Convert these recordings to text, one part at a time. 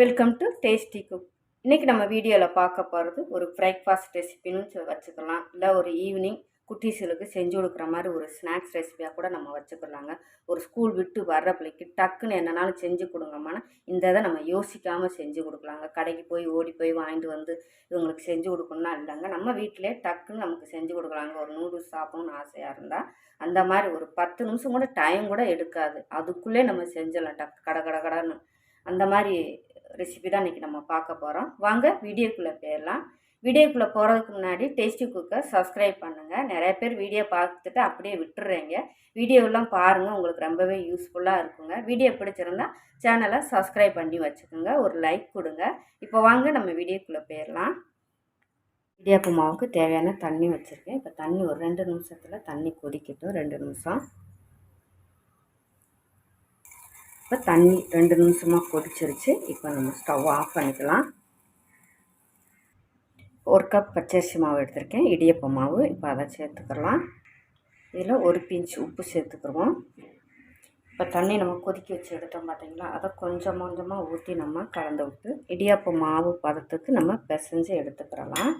Welcome to tasty cook. இன்றைக்கி நம்ம வீடியோவில் பார்க்க போகிறது ஒரு பிரேக்ஃபாஸ்ட் ரெசிபின்னு வச்சுக்கலாம். இல்லை ஒரு ஈவினிங் குட்டீஸுகளுக்கு செஞ்சு கொடுக்குற மாதிரி ஒரு ஸ்நாக்ஸ் ரெசிபியாக கூட நம்ம வச்சுக்கலாங்க. ஒரு ஸ்கூல் விட்டு வர்ற பிள்ளைக்கு டக்குன்னு என்னன்னாலும் செஞ்சு கொடுங்கம்மானா இந்த இதை நம்ம யோசிக்காமல் செஞ்சு கொடுக்கலாங்க. கடைக்கு போய் ஓடி போய் வாங்கிட்டு வந்து இவங்களுக்கு செஞ்சு கொடுக்கணும்னா இல்லைங்க, நம்ம வீட்டிலே டக்குன்னு நமக்கு செஞ்சு கொடுக்கலாங்க. ஒரு நூடுல்ஸ் சாப்பிடணும்னு ஆசையாக இருந்தால் அந்த மாதிரி ஒரு 10 நிமிஷம் கூட டைம் கூட எடுக்காது, அதுக்குள்ளே நம்ம செஞ்சிடலாம் கடன்னு. அந்த மாதிரி ரெசிபி தான் இன்றைக்கி நம்ம பார்க்க போகிறோம். வாங்க வீடியோக்குள்ளே போயிடலாம். வீடியோக்குள்ளே போகிறதுக்கு முன்னாடி டேஸ்டி குக்கை சப்ஸ்கிரைப் பண்ணுங்கள். நிறைய பேர் வீடியோ பார்த்துட்டு அப்படியே விட்டுடுறீங்க. வீடியோவெல்லாம் பாருங்கள், உங்களுக்கு ரொம்பவே யூஸ்ஃபுல்லாக இருக்குங்க. வீடியோ பிடிச்சிருந்தா சேனலை சப்ஸ்கிரைப் பண்ணி வச்சுக்கோங்க, ஒரு லைக் கொடுங்க. இப்போ வாங்க நம்ம வீடியோக்குள்ளே போயிடலாம். இடியாப்பு மாவுக்கு தேவையான தண்ணி வச்சுருக்கேன். இப்போ தண்ணி ஒரு 2 நிமிஷத்தில் தண்ணி கொதிக்கட்டும். 2 நிமிஷம். இப்போ தண்ணி 2 நிமிஷமாக கொதிச்சிருச்சு. இப்போ நம்ம ஸ்டவ் ஆஃப் பண்ணிக்கலாம். 1 கப் பச்சரிசி மாவு எடுத்திருக்கேன், இடியப்ப மாவு. இப்போ அதை சேர்த்துக்கலாம். இதில் 1 பிஞ்ச் உப்பு சேர்த்துக்குருவோம். இப்போ தண்ணி நம்ம கொதிக்க வச்சு எடுத்தோம் பார்த்தீங்களா, அதை கொஞ்சம் கொஞ்சமாக ஊற்றி நம்ம கலந்து விட்டு இடியாப்ப மாவு பதத்துக்கு நம்ம பிசைஞ்சு எடுத்துக்கிறலாம்.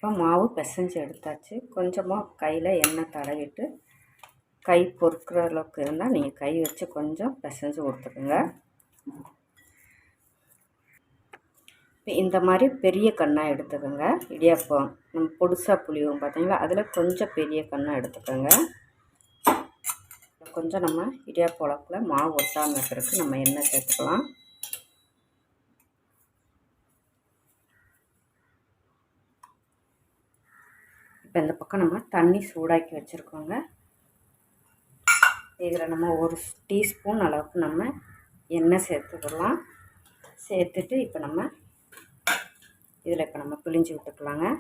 இப்போ மாவு பிசைஞ்சு எடுத்தாச்சு. கொஞ்சமாக கையில் எண்ணெய் தடவிட்டு கை பொறுக்கிற அளவுக்கு இருந்தால் நீங்கள் கை வச்சு கொஞ்சம் பிசைஞ்சு கொடுத்துக்குங்க. இப்போ இந்த மாதிரி பெரிய கண்ணாக எடுத்துக்கோங்க. இடியாப்பம் நம்ம பொடுசாக புளியும் பார்த்தீங்களா, அதில் கொஞ்சம் பெரிய கண்ணாக எடுத்துக்கோங்க. கொஞ்சம் நம்ம இடியாப்ப உலக்கில் மாவு ஒட்டாமல் இருக்கிறதுக்கு நம்ம எண்ணெய் சேர்த்துக்கலாம். இப்போ இந்த பக்கம் நம்ம தண்ணி சூடாக்கி வச்சுருக்கோங்க. இதில் நம்ம 1 டீஸ்பூன் அளவுக்கு நம்ம எண்ணெய் சேர்த்துக்கலாம். சேர்த்துட்டு இப்போ நம்ம இதில் பிழிஞ்சு விட்டுக்கலாங்க.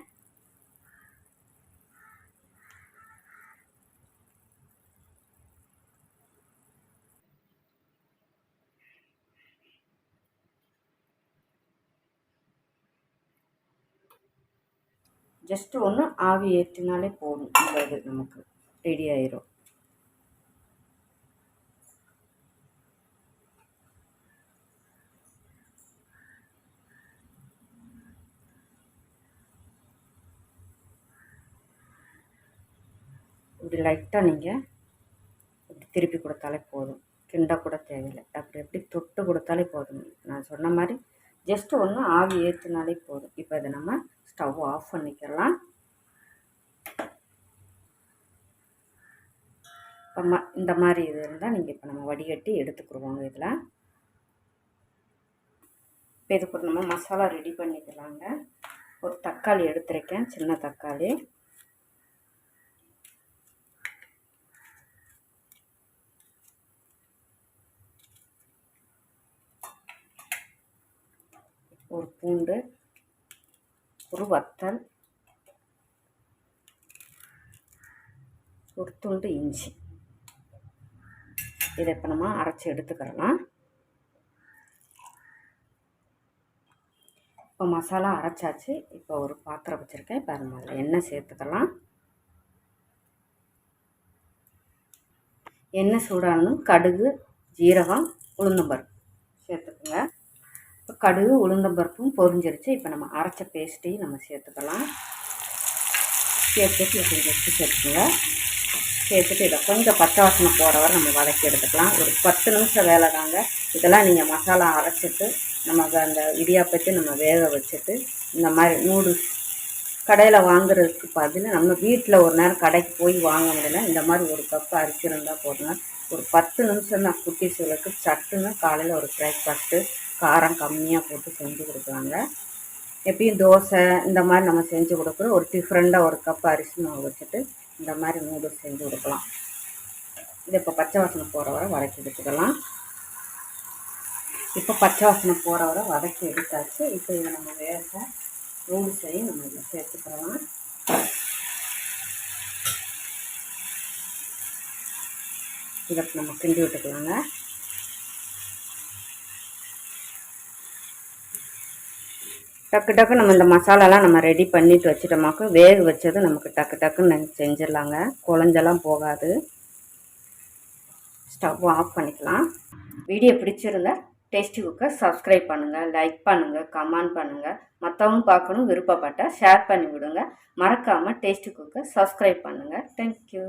ஜஸ்ட்டு ஒன்று ஆவி ஏற்றினாலே போதும், இந்த இது நமக்கு ரெடி ஆயிரும். இப்படி லைட்டாக நீங்கள் இப்படி திருப்பி கொடுத்தாலே போதும், கிண்ட கூட தேவையில்லை. அப்படி தொட்டு கொடுத்தாலே போதும். நான் சொன்ன மாதிரி ஜஸ்ட்டு ஒன்று ஆவி ஏற்றினாலே போதும். இப்போ இதை நம்ம ஸ்டவ் ஆஃப் பண்ணிக்கலாம். இப்போ இந்த மாதிரி இது இருந்தால் நீங்கள் இப்போ நம்ம வடிகட்டி எடுத்துக்கிடுவோங்க. இதில் இப்போ இதுக்கு நம்ம மசாலா ரெடி பண்ணிக்கலாங்க. ஒரு தக்காளி எடுத்துருக்கேன், சின்ன தக்காளி. ஒரு பூண்டு, ஒரு வத்தல், ஒரு துண்டு இஞ்சி. இதை இப்போ நம்ம அரைச்சி எடுத்துக்கிறலாம். இப்போ மசாலா அரைச்சாச்சு. இப்போ ஒரு பாத்திரம் வச்சுருக்கேன். இப்போ அது மாதிரி எண்ணெய் சேர்த்துக்கலாம். எண்ணெய் சூடானதும் கடுகு, ஜீரகம், உளுந்தம்பருப்பு சேர்த்துக்குங்க. இப்போ கடுகு உளுந்தம்பருப்பும் பொரிஞ்சிருச்சு. இப்போ நம்ம அரைச்ச பேஸ்ட்டையும் நம்ம சேர்த்துக்கலாம். சேர்த்துட்டு கொஞ்சம் உப்பு சேர்த்துக்குங்க. சேர்த்துட்டு இதை கொஞ்சம் பச்சை வாசனை போகிற வரை நம்ம வதக்கி எடுத்துக்கலாம். ஒரு 10 நிமிஷம் வேலை தாங்க. இதெல்லாம் நீங்கள் மசாலா அரைச்சிட்டு நமக்கு அந்த இடியாப்பத்தை நம்ம வேக வச்சுட்டு இந்த மாதிரி நூடுல்ஸ் கடையில் வாங்குறதுக்கு பதில் நம்ம வீட்டில் ஒரு நேரம் கடைக்கு போய் வாங்க முடியல, இந்த மாதிரி 1 கப் அரிசி இருந்தால் போதுங்க. ஒரு 10 நிமிஷம் தான் குட்டீஸுகளுக்கு சட்டுன்னு காலையில் ஒரு பிரேக்ஃபாஸ்ட்டு காரம் கம்மியாக போட்டு செஞ்சு கொடுக்குறாங்க. எப்பயும் தோசை இந்த மாதிரி நம்ம செஞ்சு கொடுக்குறோம். ஒரு டிஃப்ரெண்ட்டாக 1 கப் அரிசி மாவு வச்சுட்டு இந்த மாதிரி நூடுல்ஸ் செஞ்சு கொடுக்கலாம். இதை இப்போ பச்சை வாசனை போகிற வரை வதக்கி எடுத்துக்கலாம். இப்போ பச்சை வாசனை போகிற வரை வதக்கி எடுத்தாச்சு. இப்போ இதை நம்ம வேக நூடுல்ஸையும் நம்ம இதில் சேர்த்துக்கலாம். இதை நம்ம கிண்டி விட்டுக்கலாங்க. டக்கு நம்ம இந்த மசாலாலாம் நம்ம ரெடி பண்ணிட்டு வச்சுட்டோமாக்கும் வேக வச்சது நமக்கு டக்குன்னு செஞ்சிடலாங்க. குழஞ்செல்லாம் போகாது. ஸ்டவ் ஆஃப் பண்ணிக்கலாம். வீடியோ பிடிச்சிருந்தா டேஸ்டி குக்கை சப்ஸ்கிரைப் பண்ணுங்கள், லைக் பண்ணுங்கள், கமெண்ட் பண்ணுங்கள். மற்றவங்க பார்க்கணும் விருப்பப்பட்டால் ஷேர் பண்ணி விடுங்க. மறக்காமல் டேஸ்டி குக்கை சப்ஸ்கிரைப் பண்ணுங்கள். தேங்க்யூ.